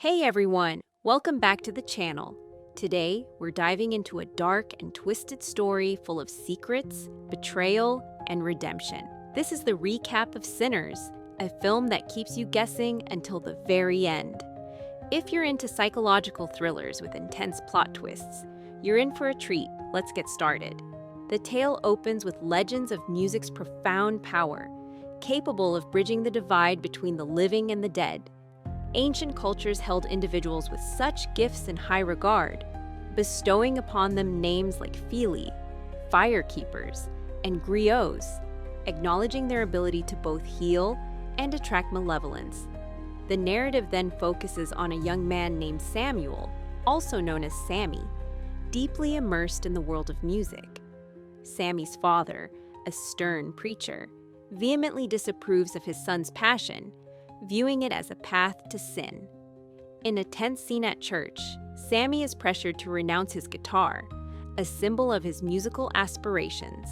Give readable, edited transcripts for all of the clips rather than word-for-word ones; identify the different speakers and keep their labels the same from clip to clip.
Speaker 1: Hey everyone, welcome back to the channel. Today, we're diving into a dark and twisted story full of secrets, betrayal, and redemption. This is the recap of Sinners, a film that keeps you guessing until the very end. If you're into psychological thrillers with intense plot twists, you're in for a treat. Let's get started. The tale opens with legends of music's profound power, capable of bridging the divide between the living and the dead. Ancient cultures held individuals with such gifts in high regard, bestowing upon them names like Fili, firekeepers, and griots, acknowledging their ability to both heal and attract malevolence. The narrative then focuses on a young man named Samuel, also known as Sammy, deeply immersed in the world of music. Sammy's father, a stern preacher, vehemently disapproves of his son's passion, viewing it as a path to sin. In a tense scene at church, Sammy is pressured to renounce his guitar, a symbol of his musical aspirations.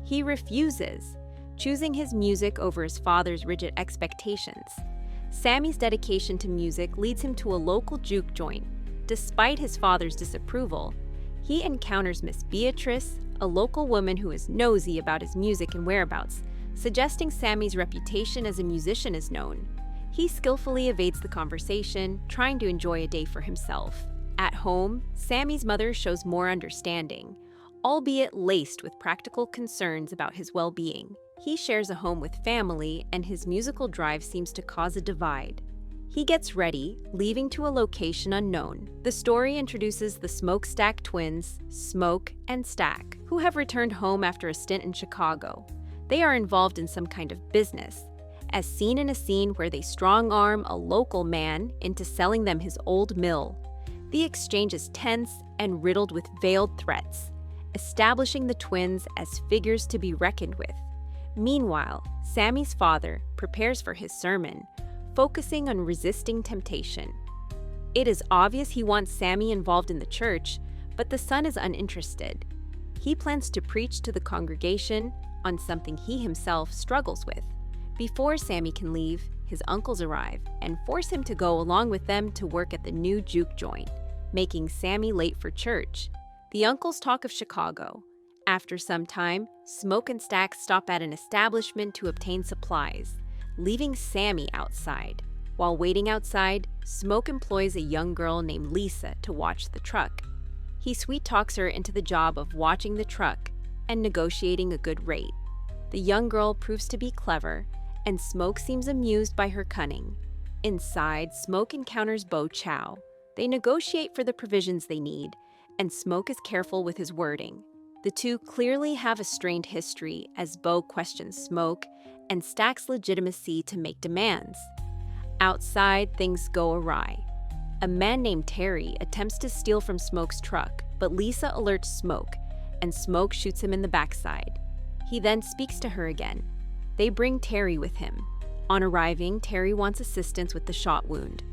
Speaker 1: He refuses, choosing his music over his father's rigid expectations. Sammy's dedication to music leads him to a local juke joint. Despite his father's disapproval, he encounters Miss Beatrice, a local woman who is nosy about his music and whereabouts, suggesting Sammy's reputation as a musician is known. He skillfully evades the conversation, trying to enjoy a day for himself. At home, Sammy's mother shows more understanding, albeit laced with practical concerns about his well-being. He shares a home with family, and his musical drive seems to cause a divide. He gets ready, leaving to a location unknown. The story introduces the Smokestack twins, Smoke and Stack, who have returned home after a stint in Chicago. They are involved in some kind of business, as seen in a scene where they strong-arm a local man into selling them his old mill. The exchange is tense and riddled with veiled threats, establishing the twins as figures to be reckoned with. Meanwhile, Sammy's father prepares for his sermon, focusing on resisting temptation. It is obvious he wants Sammy involved in the church, but the son is uninterested. He plans to preach to the congregation on something he himself struggles with. Before Sammy can leave, his uncles arrive and force him to go along with them to work at the new juke joint, making Sammy late for church. The uncles talk of Chicago. After some time, Smoke and Stack stop at an establishment to obtain supplies, leaving Sammy outside. While waiting outside, Smoke employs a young girl named Lisa to watch the truck. He sweet-talks her into the job of watching the truck and negotiating a good rate. The young girl proves to be clever, and Smoke seems amused by her cunning. Inside, Smoke encounters Bo Chow. They negotiate for the provisions they need, and Smoke is careful with his wording. The two clearly have a strained history as Bo questions Smoke and Stack's legitimacy to make demands. Outside, things go awry. A man named Terry attempts to steal from Smoke's truck, but Lisa alerts Smoke, and Smoke shoots him in the backside. He then speaks to her again. They bring Terry with him. On arriving, Terry wants assistance with the shot wound.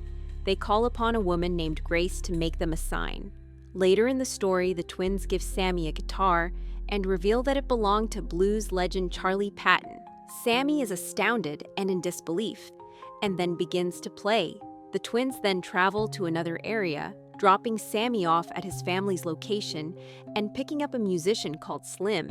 Speaker 1: They call upon a woman named Grace to make them a sign. Later in the story, the twins give Sammy a guitar and reveal that it belonged to blues legend Charlie Patton. Sammy is astounded and in disbelief, and then begins to play. The twins then travel to another area, dropping Sammy off at his family's location and picking up a musician called Slim,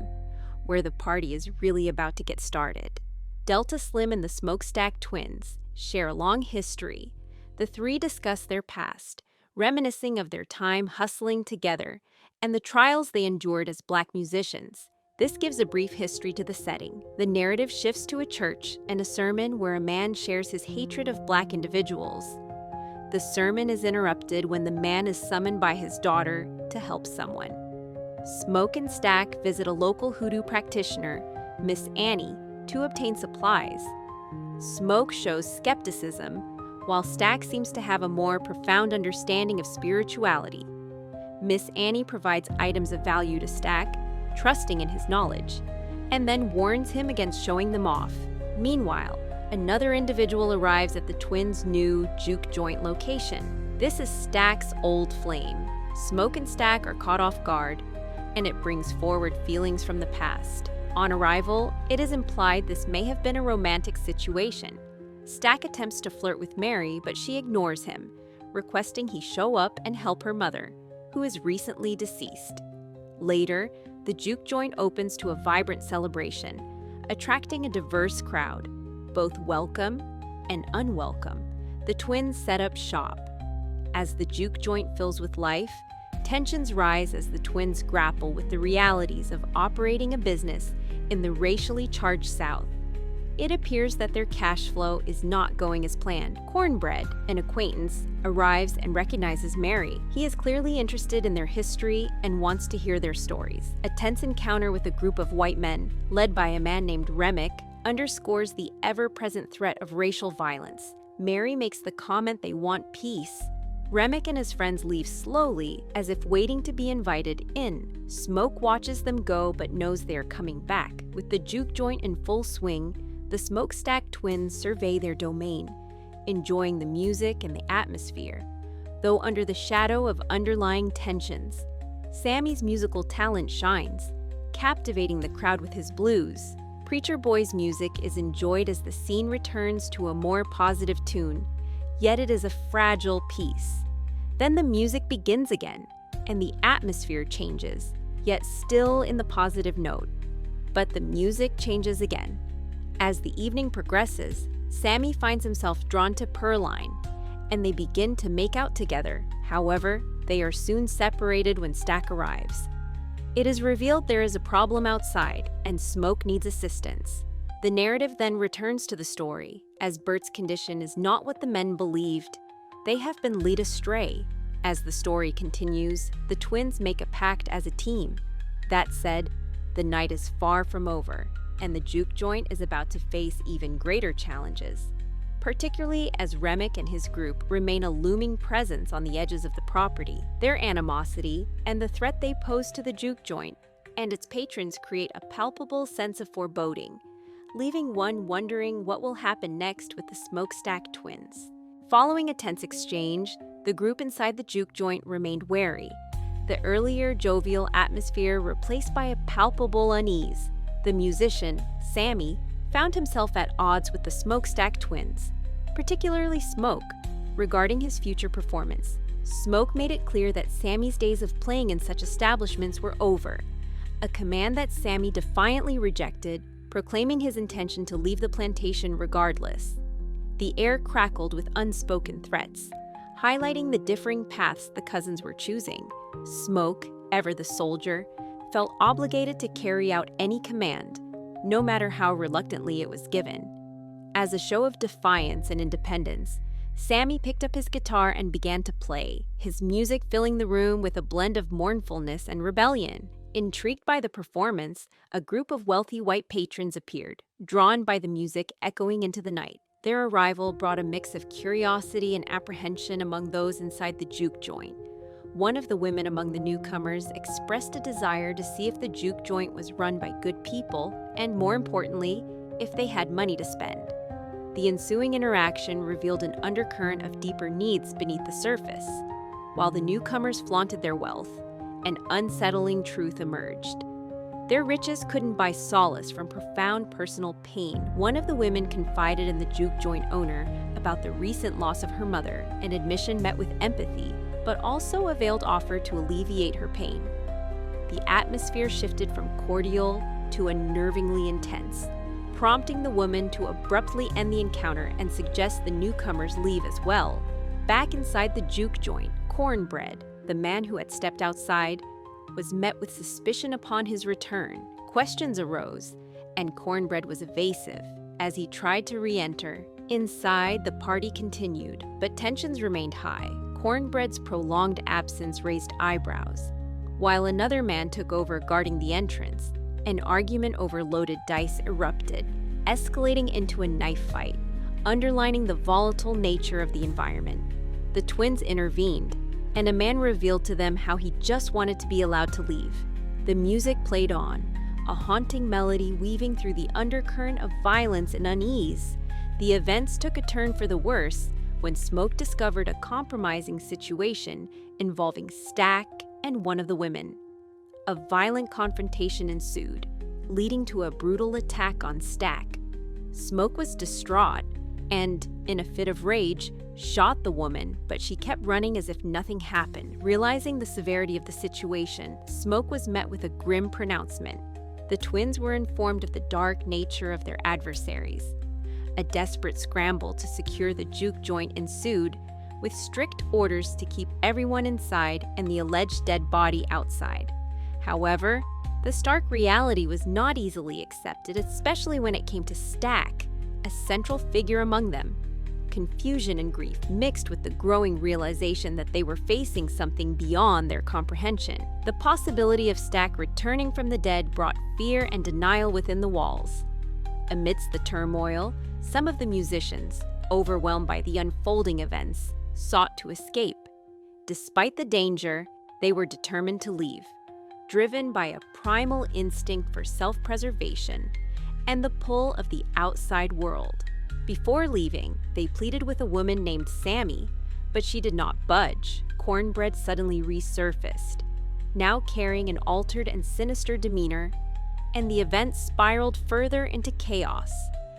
Speaker 1: where the party is really about to get started. Delta Slim and the Smokestack twins share a long history. The three discuss their past, reminiscing of their time hustling together and the trials they endured as Black musicians. This gives a brief history to the setting. The narrative shifts to a church and a sermon where a man shares his hatred of Black individuals. The sermon is interrupted when the man is summoned by his daughter to help someone. Smoke and Stack visit a local hoodoo practitioner, Miss Annie, to obtain supplies. Smoke shows skepticism, while Stack seems to have a more profound understanding of spirituality. Miss Annie provides items of value to Stack, trusting in his knowledge, and then warns him against showing them off. Meanwhile, another individual arrives at the twins' new juke joint location. This is Stack's old flame. Smoke and Stack are caught off guard, and it brings forward feelings from the past. On arrival, it is implied this may have been a romantic situation. Stack attempts to flirt with Mary, but she ignores him, requesting he show up and help her mother, who is recently deceased. Later, the juke joint opens to a vibrant celebration, attracting a diverse crowd, both welcome and unwelcome. The twins set up shop. As the juke joint fills with life, tensions rise as the twins grapple with the realities of operating a business in the racially charged South. It appears that their cash flow is not going as planned. Cornbread, an acquaintance, arrives and recognizes Mary. He is clearly interested in their history and wants to hear their stories. A tense encounter with a group of white men, led by a man named Remick, underscores the ever-present threat of racial violence. Mary makes the comment they want peace. Remick and his friends leave slowly, as if waiting to be invited in. Smoke watches them go but knows they are coming back. With the juke joint in full swing, the smokestack twins survey their domain, enjoying the music and the atmosphere, though under the shadow of underlying tensions. Sammy's musical talent shines, captivating the crowd with his blues. Preacher Boy's music is enjoyed as the scene returns to a more positive tune, yet it is a fragile piece. Then the music begins again, and the atmosphere changes, yet still in the positive note. But the music changes again. As the evening progresses, Sammy finds himself drawn to Pearline, and they begin to make out together. However, they are soon separated when Stack arrives. It is revealed there is a problem outside, and Smoke needs assistance. The narrative then returns to the story, as Bert's condition is not what the men believed. They have been led astray. As the story continues, the twins make a pact as a team. That said, the night is far from over, and the juke joint is about to face even greater challenges, particularly as Remick and his group remain a looming presence on the edges of the property. Their animosity and the threat they pose to the juke joint and its patrons create a palpable sense of foreboding, leaving one wondering what will happen next with the smokestack twins. Following a tense exchange, the group inside the juke joint remained wary, the earlier jovial atmosphere replaced by a palpable unease. The musician, Sammy, found himself at odds with the smokestack twins, particularly Smoke, regarding his future performance. Smoke made it clear that Sammy's days of playing in such establishments were over, a command that Sammy defiantly rejected, proclaiming his intention to leave the plantation regardless. The air crackled with unspoken threats, highlighting the differing paths the cousins were choosing. Smoke, ever the soldier, felt obligated to carry out any command, no matter how reluctantly it was given. As a show of defiance and independence, Sammy picked up his guitar and began to play, his music filling the room with a blend of mournfulness and rebellion. Intrigued by the performance, a group of wealthy white patrons appeared, drawn by the music echoing into the night. Their arrival brought a mix of curiosity and apprehension among those inside the juke joint. One of the women among the newcomers expressed a desire to see if the juke joint was run by good people, and more importantly, if they had money to spend. The ensuing interaction revealed an undercurrent of deeper needs beneath the surface. While the newcomers flaunted their wealth, an unsettling truth emerged. Their riches couldn't buy solace from profound personal pain. One of the women confided in the juke joint owner about the recent loss of her mother, an admission met with empathy, but also a veiled offer to alleviate her pain. The atmosphere shifted from cordial to unnervingly intense, prompting the woman to abruptly end the encounter and suggest the newcomers leave as well. Back inside the juke joint, Cornbread, the man who had stepped outside, was met with suspicion upon his return. Questions arose, and Cornbread was evasive as he tried to re-enter. Inside, the party continued, but tensions remained high. Cornbread's prolonged absence raised eyebrows, while another man took over guarding the entrance. An argument over loaded dice erupted, escalating into a knife fight, underlining the volatile nature of the environment. The twins intervened, and a man revealed to them how he just wanted to be allowed to leave. The music played on, a haunting melody weaving through the undercurrent of violence and unease. The events took a turn for the worse when Smoke discovered a compromising situation involving Stack and one of the women. A violent confrontation ensued, leading to a brutal attack on Stack. Smoke was distraught, and, in a fit of rage, shot the woman, but she kept running as if nothing happened. Realizing the severity of the situation, Smoke was met with a grim pronouncement. The twins were informed of the dark nature of their adversaries. A desperate scramble to secure the juke joint ensued, with strict orders to keep everyone inside and the alleged dead body outside. However, the stark reality was not easily accepted, especially when it came to Stack, a central figure among them. Confusion and grief mixed with the growing realization that they were facing something beyond their comprehension. The possibility of Stack returning from the dead brought fear and denial within the walls. Amidst the turmoil, some of the musicians, overwhelmed by the unfolding events, sought to escape. Despite the danger, they were determined to leave, driven by a primal instinct for self-preservation and the pull of the outside world. Before leaving, they pleaded with a woman named Sammy, but she did not budge. Cornbread suddenly resurfaced, now carrying an altered and sinister demeanor, and the event spiraled further into chaos.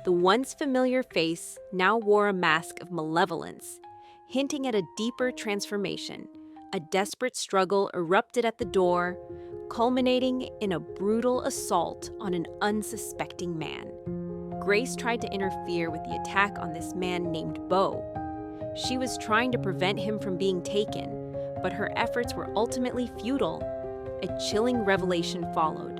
Speaker 1: The once familiar face now wore a mask of malevolence, hinting at a deeper transformation. A desperate struggle erupted at the door, culminating in a brutal assault on an unsuspecting man. Grace tried to interfere with the attack on this man named Bo. She was trying to prevent him from being taken, but her efforts were ultimately futile. A chilling revelation followed.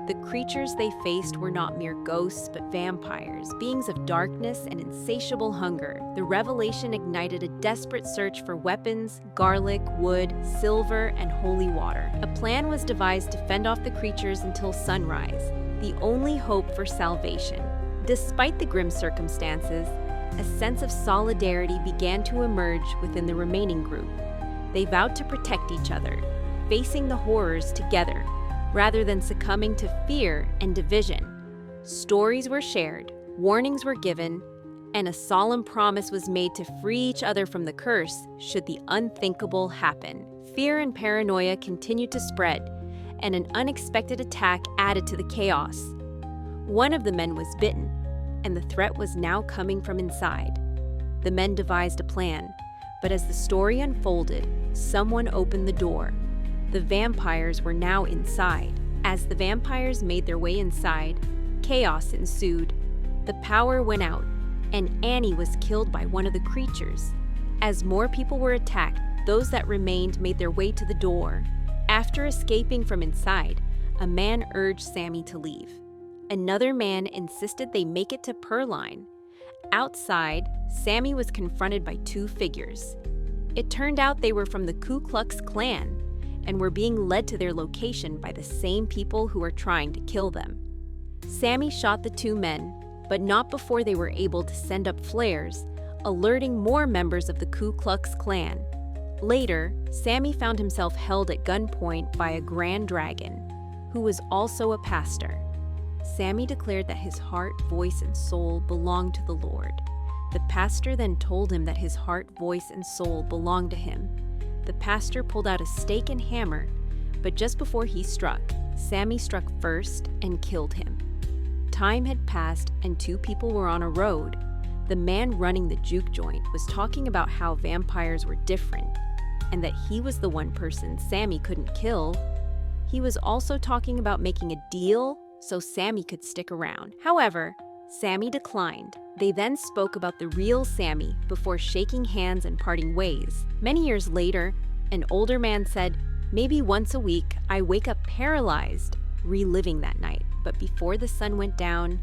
Speaker 1: The creatures they faced were not mere ghosts, but vampires, beings of darkness and insatiable hunger. The revelation ignited a desperate search for weapons, garlic, wood, silver, and holy water. A plan was devised to fend off the creatures until sunrise, the only hope for salvation. Despite the grim circumstances, a sense of solidarity began to emerge within the remaining group. They vowed to protect each other, facing the horrors together, rather than succumbing to fear and division. Stories were shared, warnings were given, and a solemn promise was made to free each other from the curse should the unthinkable happen. Fear and paranoia continued to spread, and an unexpected attack added to the chaos. One of the men was bitten, and the threat was now coming from inside. The men devised a plan, but as the story unfolded, someone opened the door. The vampires were now inside. As the vampires made their way inside, chaos ensued. The power went out, and Annie was killed by one of the creatures. As more people were attacked, those that remained made their way to the door. After escaping from inside, a man urged Sammy to leave. Another man insisted they make it to Perline. Outside, Sammy was confronted by two figures. It turned out they were from the Ku Klux Klan and were being led to their location by the same people who were trying to kill them. Sammy shot the two men, but not before they were able to send up flares, alerting more members of the Ku Klux Klan. Later, Sammy found himself held at gunpoint by a Grand Dragon, who was also a pastor. Sammy declared that his heart, voice, and soul belonged to the Lord. The pastor then told him that his heart, voice, and soul belonged to him. The pastor pulled out a stake and hammer, but just before he struck, Sammy struck first and killed him. Time had passed and two people were on a road. The man running the juke joint was talking about how vampires were different, and that he was the one person Sammy couldn't kill. He was also talking about making a deal so Sammy could stick around. However, Sammy declined. They then spoke about the real Sammy before shaking hands and parting ways. Many years later, an older man said, "Maybe once a week, I wake up paralyzed," reliving that night. But before the sun went down,